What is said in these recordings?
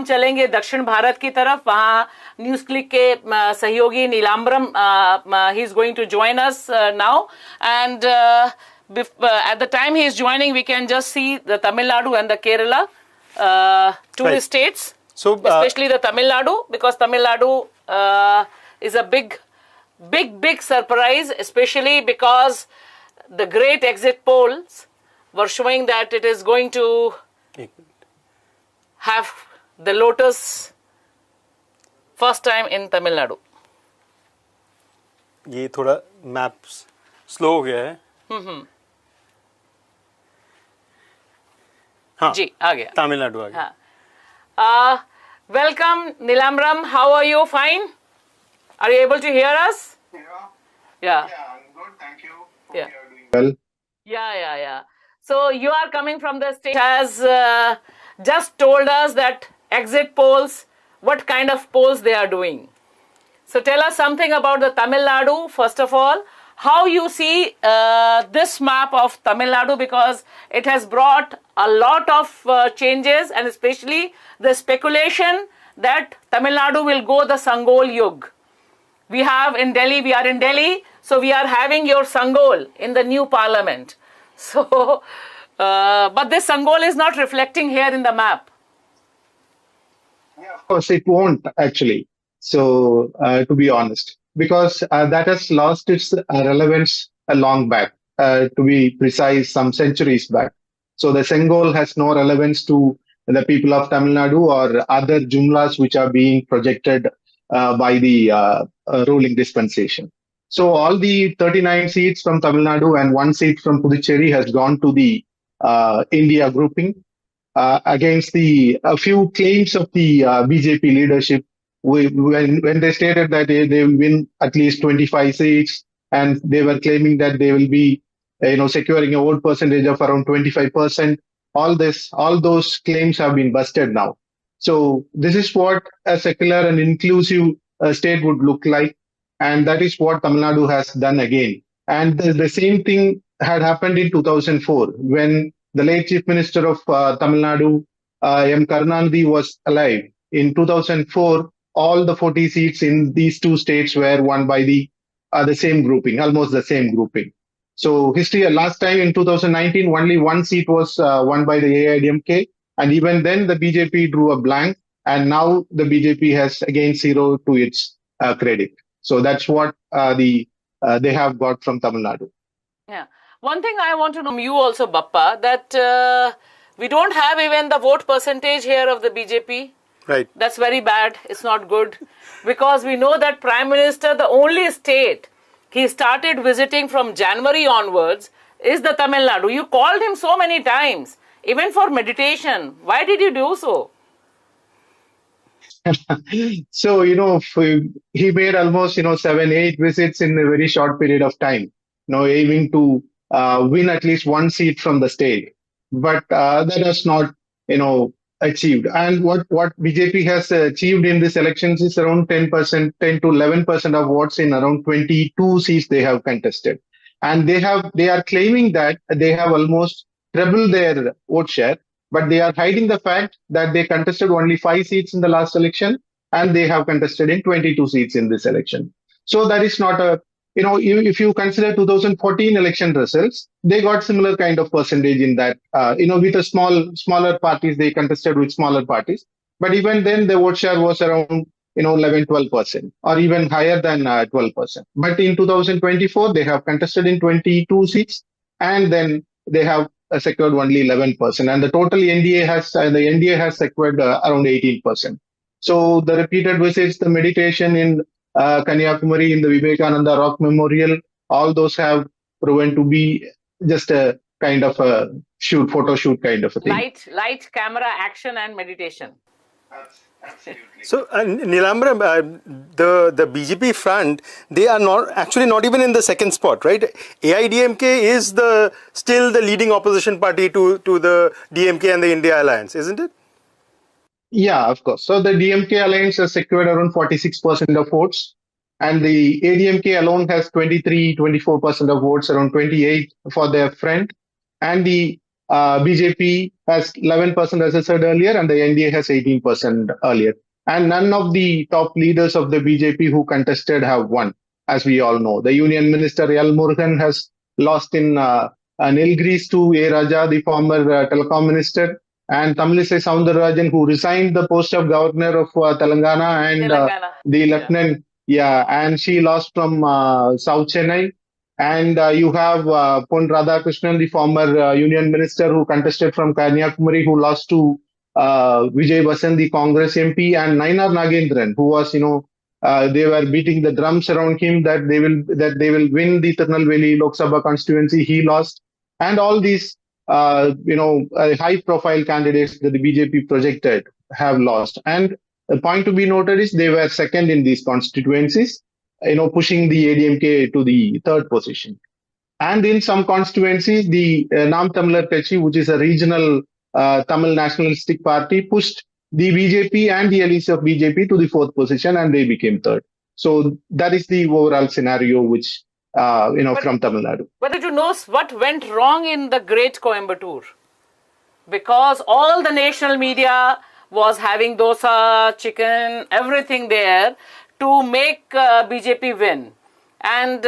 चलेंगे दक्षिण भारत की तरफ. वहाँ न्यूज क्लिक के सहयोगी नीलाम्बरम, he is going to join us now, and at the time he is joining, we can just see the Tamil Nadu and the Kerala tourist states. So especially the Tamil Nadu, because Tamil Nadu is a big surprise, especially because the great exit polls were showing that it is going to have the Lotus first time in Tamil Nadu. ये थोड़ा map slow हो गया है. हाँ जी, आ गया. तमिलनाडु आ गया. Welcome Nilamram, how are you? Fine? Are you able to hear us? Yeah, I'm good, thank you. Hope Yeah. you are doing well. Yeah. So you are coming from the state has just told us that exit polls, what kind of polls they are doing. So tell us something about the Tamil Nadu, first of all, how you see this map of Tamil Nadu, because it has brought a lot of changes, and especially the speculation that Tamil Nadu will go the Sangol Yug. We are in Delhi, so we are having your Sangol in the new parliament. So, but this Sangol is not reflecting here in the map. Yeah, of course, it won't actually. So, to be honest, because that has lost its relevance a long back, to be precise, some centuries back. So, the Sengol has no relevance to the people of Tamil Nadu or other jumlas which are being projected by the ruling dispensation. So, all the 39 seats from Tamil Nadu and 1 seat from Puducherry has gone to the India grouping against a few claims of the BJP leadership. When they stated that they will win at least 25 seats, and they were claiming that they will be, securing a vote percentage of around 25%. All those claims have been busted now. So this is what a secular and inclusive state would look like, and that is what Tamil Nadu has done again. And the same thing had happened in 2004 when the late Chief Minister of Tamil Nadu, M. Karunanidhi, was alive. In 2004, all the 40 seats in these two states were won by the same grouping, almost the same grouping. So history, last time in 2019, only 1 seat was won by the AIDMK, and even then the BJP drew a blank, and now the BJP has again 0 to its credit. So that's what they have got from Tamil Nadu. Yeah. One thing I want to know from you also, Bappa, that we don't have even the vote percentage here of the BJP. Right. That's very bad. It's not good. Because we know that Prime Minister, the only state he started visiting from January onwards is the Tamil Nadu. You called him so many times, even for meditation. Why did you do so? So, he made almost, 7-8 visits in a very short period of time, aiming to win at least 1 seat from the state. But that has not, achieved. And what BJP has achieved in these elections is around 10% to 11% of votes in around 22 seats they have contested. And they are claiming that they have almost trebled their vote share, but they are hiding the fact that they contested only 5 seats in the last election, and they have contested in 22 seats in this election. So that is not if you consider 2014 election results, they got similar kind of percentage in that, with a smaller parties, they contested with smaller parties. But even then, the vote share was around, 11, 12%, or even higher than 12%. But in 2024, they have contested in 22 seats, and then they have secured only 11%. And the total NDA has secured around 18%. So the repeated visits, the meditation in Kanyakumari, in the Vivekananda Rock Memorial, all those have proven to be just a kind of a photo shoot kind of a thing. Light, camera, action, and meditation. Absolutely. So, Nilambaram, the BJP front, they are not even in the second spot, right? AIDMK is still the leading opposition party to the DMK and the India Alliance, isn't it? Yeah, of course. So the DMK Alliance has secured around 46% of votes, and the ADMK alone has 24% of votes, around 28 for their friend. And the BJP has 11%, as I said earlier, and the NDA has 18% earlier. And none of the top leaders of the BJP who contested have won, as we all know. The Union Minister L. Murugan has lost in Nilgiris to A. Raja, the former telecom minister, and Tamilisai Soundararajan, who resigned the post of governor of Telangana, and Telangana. the lieutenant, and she lost from South Chennai. And you have Pon Radhakrishnan, the former union minister who contested from Kanyakumari, who lost to Vijay Basan, the Congress MP, and Nainar Nagendran, who was, they were beating the drums around him that they will win the Tirunelveli Lok Sabha constituency. He lost, and all these high-profile candidates that the BJP projected have lost. And the point to be noted is they were second in these constituencies, pushing the ADMK to the third position. And in some constituencies, the Nam Tamilar Kachi, which is a regional Tamil nationalistic party, pushed the BJP and the allies of BJP to the fourth position, and they became third. So that is the overall scenario, which from Tamil Nadu. But did you know what went wrong in the Great Coimbatore? Because all the national media was having dosa, chicken, everything there to make BJP win. And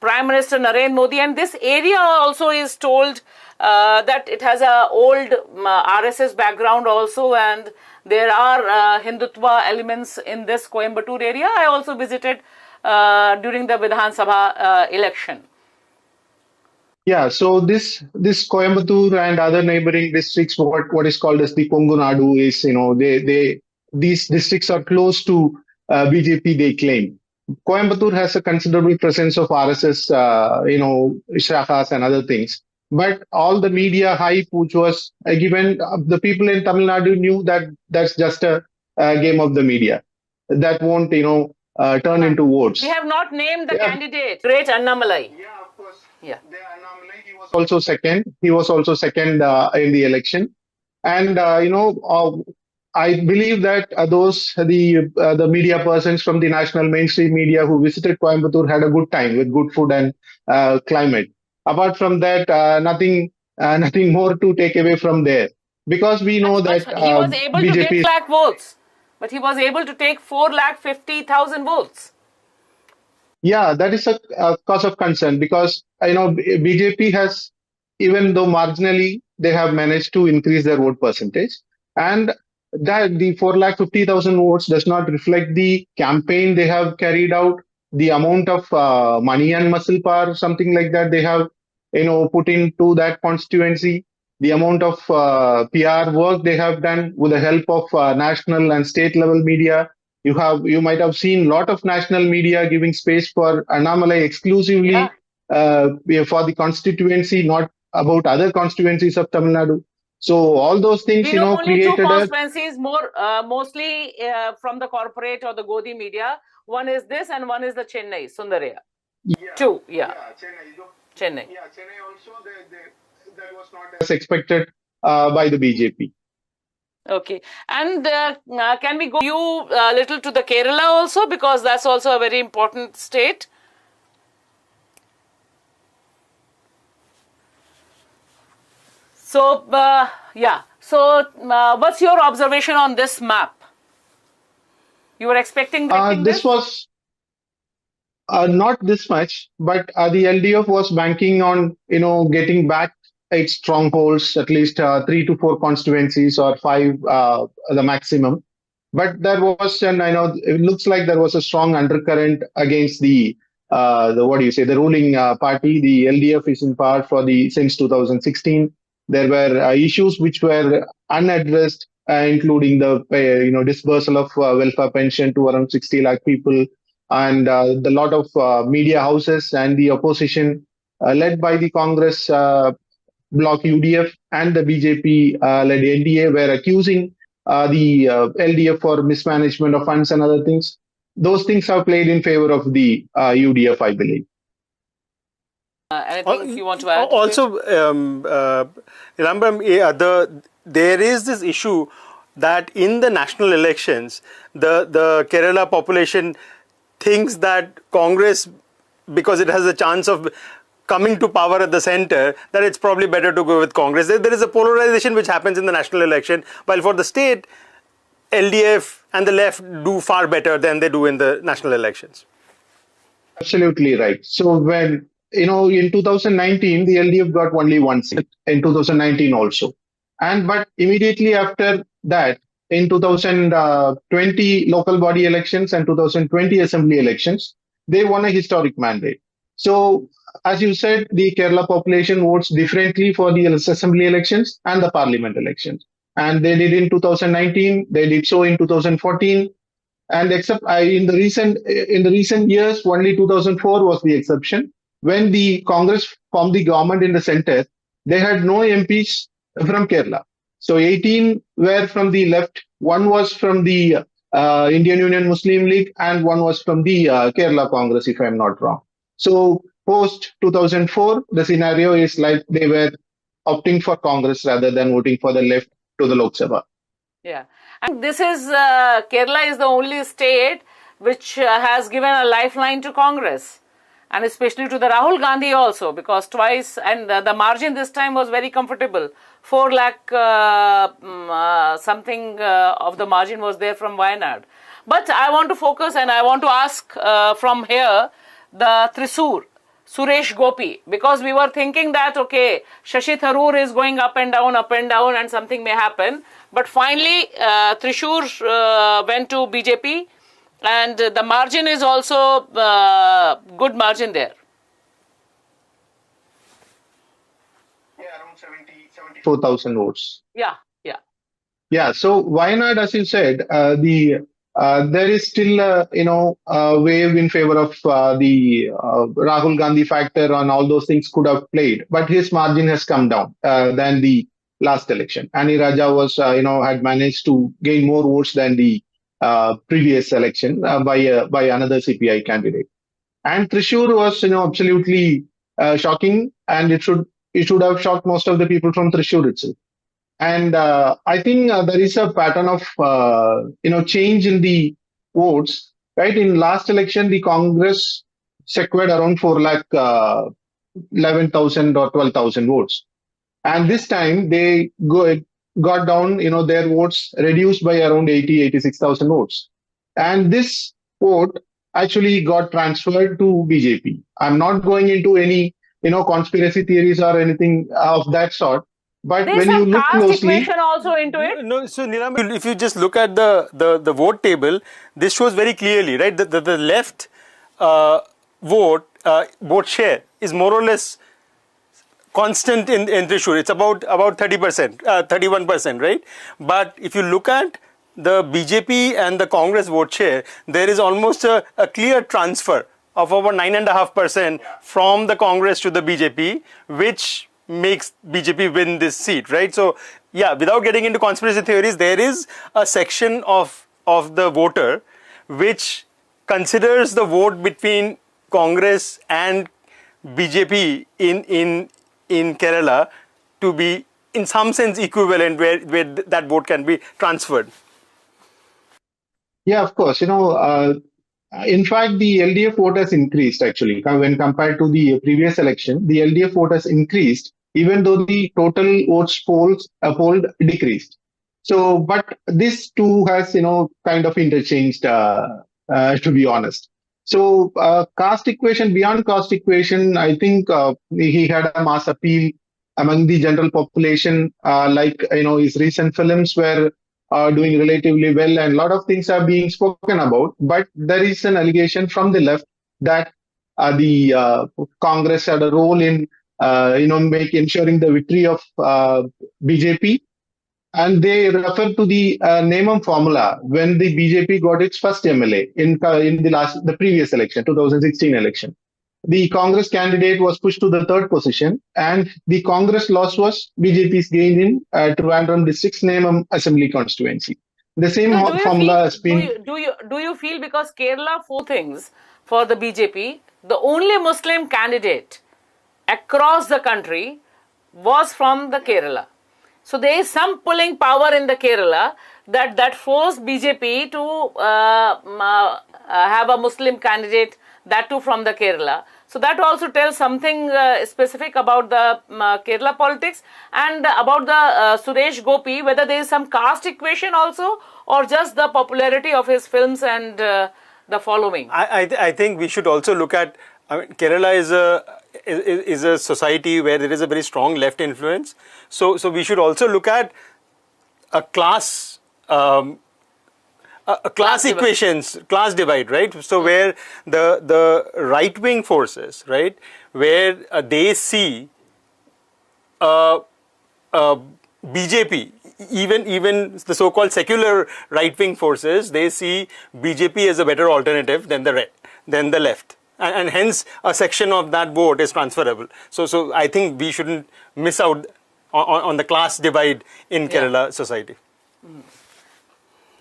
Prime Minister Narendra Modi, and this area also is told that it has a old RSS background also, and there are Hindutva elements in this Coimbatore area. I also visited during the Vidhan Sabha election. Yeah, so this Coimbatore and other neighboring districts, what is called as the Kongu Nadu, is these districts are close to BJP, they claim. Coimbatore has a considerable presence of RSS, Shakhas and other things. But all the media hype which was given, the people in Tamil Nadu knew that that's just a game of the media. That won't, turn into votes. We have not named the candidate. Great Annamalai. Yeah, of course. Yeah. The Annamalai, he was also second. He was also second in the election. And, I believe that the media persons from the national mainstream media who visited Coimbatore had a good time with good food and climate. Apart from that, nothing more to take away from there, because we know that he was able BJP to get lakh votes, but he was able to take 450,000 votes. Yeah, that is a cause of concern, because BJP has, even though marginally, they have managed to increase their vote percentage, and that the 450,000 votes does not reflect the campaign they have carried out, the amount of money and muscle power, something like that they have, put into that constituency, the amount of PR work they have done with the help of national and state level media. You might have seen a lot of national media giving space for Annamalai exclusively for the constituency, not about other constituencies of Tamil Nadu. So all those things, we know only created two constituencies, mostly from the corporate or the Godi media. One is this, and one is the Chennai, Sundaraya. Two, Chennai. Yeah, Chennai also, that was not as expected by the BJP. Okay, and can we go a little to the Kerala also, because that's also a very important state? So, what's your observation on this map? You were expecting this was not this much, but the LDF was banking on, getting back its strongholds, at least 3 to 4 constituencies or 5, the maximum. But there was, it looks like there was a strong undercurrent against the ruling party. The LDF is in power since 2016. There were issues which were unaddressed, including the disbursal of welfare pension to around 60 lakh people, and the lot of media houses and the opposition led by the Congress bloc UDF and the BJP led NDA were accusing the LDF for mismanagement of funds and other things. Those things have played in favor of the UDF, I believe. Anything you want to add? Also, there is this issue that in the national elections, the Kerala population thinks that Congress, because it has a chance of coming to power at the center, that it's probably better to go with Congress. There is a polarization which happens in the national election, while for the state, LDF and the left do far better than they do in the national elections. Absolutely right. So when, in 2019, the LDF got only one seat, in 2019 also. But immediately after that, in 2020 local body elections and 2020 assembly elections, they won a historic mandate. So, as you said, the Kerala population votes differently for the assembly elections and the parliament elections. And they did in 2019, they did so in 2014, and except in the recent years, only 2004 was the exception. When the Congress formed the government in the center, they had no MPs from Kerala. So 18 were from the left, one was from the Indian Union Muslim League, and one was from the Kerala Congress, if I'm not wrong. So post 2004, the scenario is like they were opting for Congress rather than voting for the left to the Lok Sabha. Yeah, and this is Kerala is the only state which has given a lifeline to Congress, and especially to the Rahul Gandhi also, because twice, and the margin this time was very comfortable. 4 lakh something of the margin was there from Wayanad. But I want to focus and I want to ask from here the Thrissur, Suresh Gopi, because we were thinking that, okay, Shashi Tharoor is going up and down, and something may happen. But finally, Thrissur went to BJP, and the margin is also good margin there. Yeah, around 74,000 votes. Yeah. Yeah, so Wayanad, as you said, there is still a wave in favor of the Rahul Gandhi factor, and all those things could have played, but his margin has come down than the last election. Ani Raja was, had managed to gain more votes than the previous election by another CPI candidate. And Thrissur was, absolutely shocking, and it should have shocked most of the people from Thrissur itself. And I think there is a pattern of, change in the votes, right? In last election, the Congress secured around 4 lakh 11,000 or 12,000 votes. And this time they got down, their votes reduced by around 86,000 votes. And this vote actually got transferred to BJP. I'm not going into any, conspiracy theories or anything of that sort. But there's when you some look caste closely, equation also into it. No, so Nilam, if you just look at the vote table, this shows very clearly, right? The left vote share is more or less constant in Thrissur. It's about 30%, 31%, right? But if you look at the BJP and the Congress vote share, there is almost a clear transfer of over 9.5% from the Congress to the BJP, which makes BJP win this seat, right? So, yeah, without getting into conspiracy theories, there is a section of the voter which considers the vote between Congress and BJP in Kerala to be in some sense equivalent, where that vote can be transferred. Yeah, of course. In fact, the LDF vote has increased actually. When compared to the previous election, the LDF vote has increased, even though the total votes polled decreased. So, but this too has, kind of interchanged, to be honest. So, caste equation, beyond caste equation, I think he had a mass appeal among the general population, his recent films were doing relatively well, and a lot of things are being spoken about. But there is an allegation from the left that the Congress had a role in, ensuring the victory of BJP. And they refer to the Nemam formula when the BJP got its first MLA in the previous election, 2016 election. The Congress candidate was pushed to the third position, and the Congress loss was BJP's gain in Trivandrum district's Nemam assembly constituency. The same formula has been. Do you feel, because Kerala, 4 things for the BJP, the only Muslim candidate across the country was from the Kerala. So there is some pulling power in the Kerala that forced BJP to have a Muslim candidate, that too from the Kerala. So that also tells something specific about the Kerala politics and about the Suresh Gopi, whether there is some caste equation also or just the popularity of his films and the following. I think we should also look at, I mean, Kerala is a society where there is a very strong left influence. So we should also look at a class class equations, class divide, right? So where the right wing forces, right, where they see BJP, even the so-called secular right wing forces, they see BJP as a better alternative than the left. And hence a section of that vote is transferable. So I think we shouldn't miss out on the class divide in Kerala society.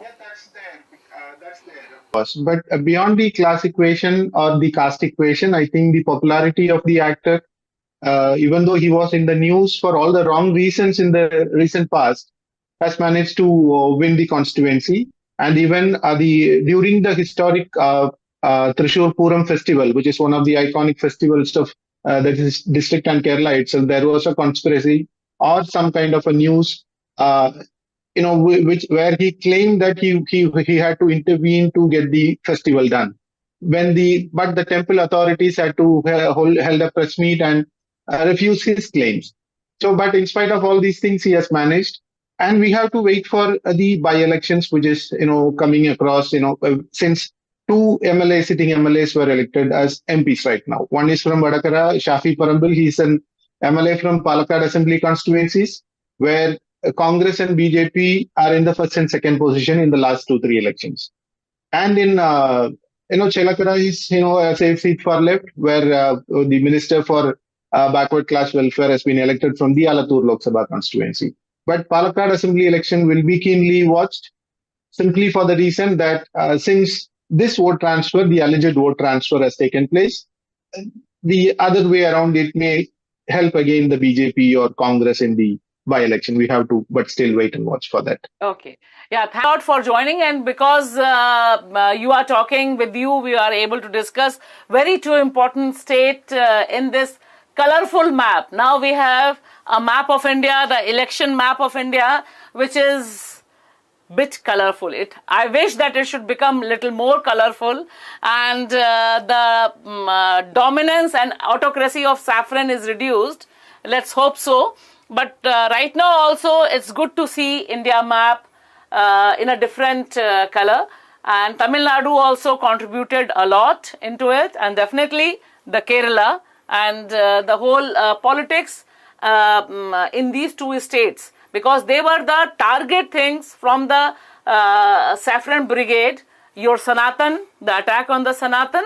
Yeah, that's there. Of course. But beyond the class equation or the caste equation, I think the popularity of the actor, even though he was in the news for all the wrong reasons in the recent past, has managed to win the constituency. And even during the historic Thrissur Puram festival, which is one of the iconic festivals of the district and Kerala itself, there was a conspiracy or some kind of a news, where he claimed that he had to intervene to get the festival done. But the temple authorities had to held a press meet and refuse his claims. So, but in spite of all these things, he has managed. And we have to wait for the by-elections, which is, coming across, since two sitting MLAs were elected as MPs right now. One is from Vadakara, Shafi Parambil. He's an MLA from Palakkad Assembly constituencies, where Congress and BJP are in the first and second position in the last 2-3 elections. And in, Chelakara is, a safe seat for left, where the Minister for Backward Class Welfare has been elected from the Alatur Lok Sabha constituency. But Palakkad Assembly election will be keenly watched, simply for the reason that since this vote transfer, the alleged vote transfer has taken place, the other way around it may help again the BJP or Congress in the by-election. We have to, but still wait and watch for that. Okay. Yeah, thank you for joining, and because you are talking with you, we are able to discuss very two important state in this colorful map. Now we have a map of India, the election map of India, which is bit colorful. I wish that it should become little more colorful, and the dominance and autocracy of saffron is reduced. Let's hope so. But right now also it's good to see India map in a different color, and Tamil Nadu also contributed a lot into it, and definitely the Kerala and the whole politics in these two states, because they were the target things from the saffron brigade. Your Sanatan, the attack on the Sanatan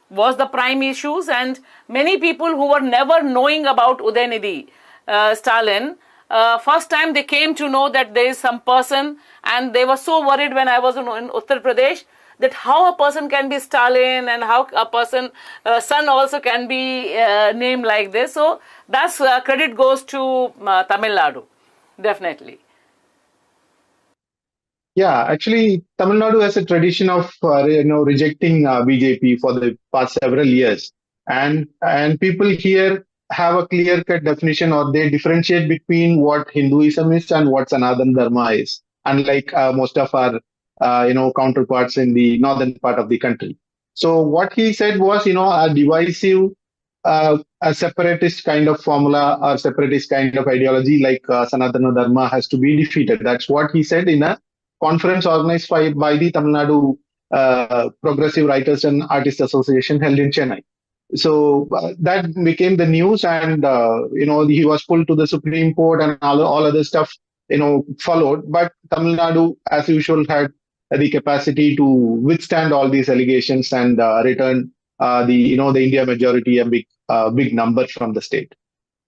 was the prime issues, and many people who were never knowing about Udaynidhi Stalin, first time they came to know that there is some person, and they were so worried when I was in Uttar Pradesh that how a person can be Stalin and how a person son also can be named like this. So that's credit goes to Tamil Nadu, definitely. Yeah, actually, Tamil Nadu has a tradition of rejecting BJP for the past several years, and people here have a clear-cut definition, or they differentiate between what Hinduism is and what Sanatana Dharma is, unlike most of our counterparts in the northern part of the country. So what he said was, a divisive, a separatist kind of formula or separatist kind of ideology like Sanatana Dharma has to be defeated. That's what he said in a conference organized by the Tamil Nadu Progressive Writers and Artists Association held in Chennai. So that became the news, and he was pulled to the Supreme Court, and all other stuff followed. But Tamil Nadu, as usual, had the capacity to withstand all these allegations and return the India majority a big number from the state.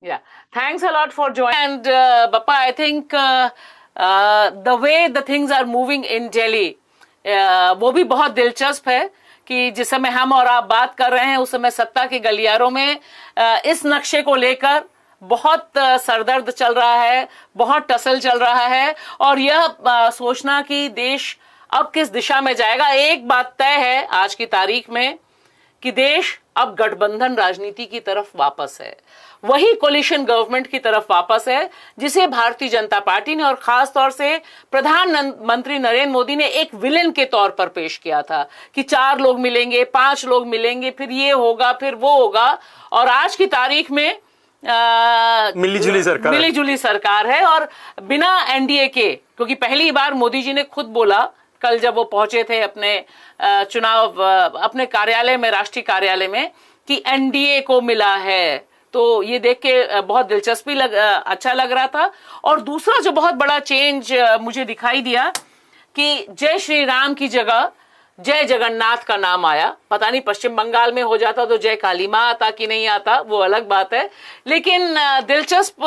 Yeah, thanks a lot for joining. And Bappa, I think the way the things are moving in Delhi, वो भी बहुत दिलचस्प है कि जिस समय हम और आप बात कर रहे हैं उस समय सत्ता के गलियारों में इस नक्शे को लेकर बहुत सरदर्द चल रहा है, बहुत टसल चल रहा है, और यह सोचना कि देश अब किस दिशा में जाएगा। एक बात तय है आज की तारीख में कि देश अब गठबंधन राजनीति की तरफ वापस है, वही कोलिशन गवर्नमेंट की तरफ वापस है जिसे भारतीय जनता पार्टी ने और खास तौर से प्रधानमंत्री नरेंद्र मोदी ने एक विलेन के तौर पर पेश किया था कि 4 लोग मिलेंगे, 5 लोग मिलेंगे, फिर ये होगा, फिर वो होगा। और आज की तारीख में मिलीजुली सरकार है और बिना एनडीए के, क्योंकि पहली बार मोदी जी ने खुद बोला कल जब वो पहुंचे थे अपने अपने कार्यालय में, राष्ट्रीय कार्यालय में, कि एनडीए को मिला है। तो ये देख के बहुत दिलचस्पी अच्छा लग रहा था। और दूसरा जो बहुत बड़ा चेंज मुझे दिखाई दिया कि जय श्री राम की जगह जय जगन्नाथ का नाम आया। पता नहीं पश्चिम बंगाल में हो जाता तो जय काली मां आता कि नहीं आता, वो अलग बात है। लेकिन दिलचस्प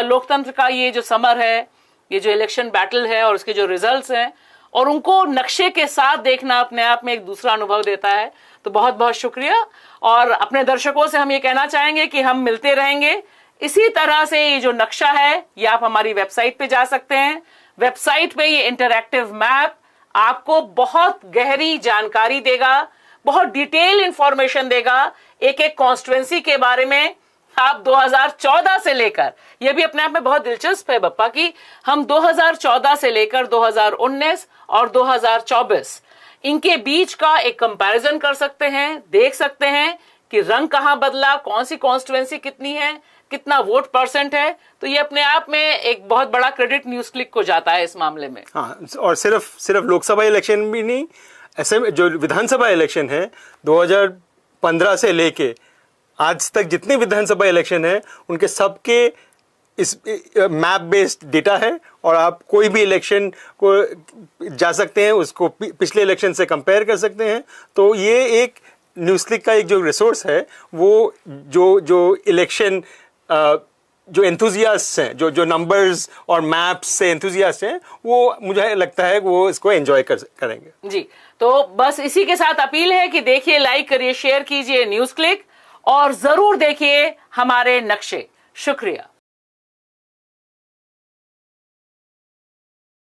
लोकतंत्र का ये जो समर है, ये जो इलेक्शन बैटल है और उसके जो रिजल्ट्स हैं और उनको नक्शे के साथ देखना अपने आप में एक दूसरा अनुभव देता है। तो बहुत बहुत शुक्रिया। और अपने दर्शकों से हम ये कहना चाहेंगे कि हम मिलते रहेंगे इसी तरह से। ये जो नक्शा है ये आप हमारी वेबसाइट पे जा सकते हैं। वेबसाइट पे ये इंटरैक्टिव मैप आपको बहुत गहरी जानकारी देगा, बहुत डिटेल इंफॉर्मेशन देगा एक एक कॉन्स्टिट्यूएंसी के बारे में। आप 2014 से लेकर, यह भी अपने आप में बहुत दिलचस्प है बप्पा कि हम 2014 से लेकर 2019 और 2024 इनके बीच का एक कंपैरिजन कर सकते हैं, देख सकते हैं कि रंग कहां बदला, कौन सी कॉन्स्टिट्यूएंसी कितनी है, कितना वोट परसेंट है। तो ये अपने आप में एक बहुत बड़ा क्रेडिट न्यूज क्लिक को जाता है इस मामले में। हाँ, और सिर्फ लोकसभा इलेक्शन भी नहीं, ऐसे जो विधानसभा इलेक्शन है 2015 से लेके आज तक जितने विधानसभा इलेक्शन है उनके सबके इस मैप बेस्ड डेटा है। और आप कोई भी इलेक्शन को जा सकते हैं, उसको पिछले इलेक्शन से कंपेयर कर सकते हैं। तो ये एक न्यूज़ क्लिक का एक जो रिसोर्स है, वो जो इलेक्शन जो एंथुजियास्ट हैं, जो नंबर्स और मैप्स से एंथुजियास्ट हैं, वो मुझे लगता है वो इसको एंजॉय करेंगे। जी, तो बस इसी के साथ अपील है कि देखिए, लाइक करिए, शेयर कीजिए न्यूज़ क्लिक और जरूर देखिए हमारे नक्शे। शुक्रिया।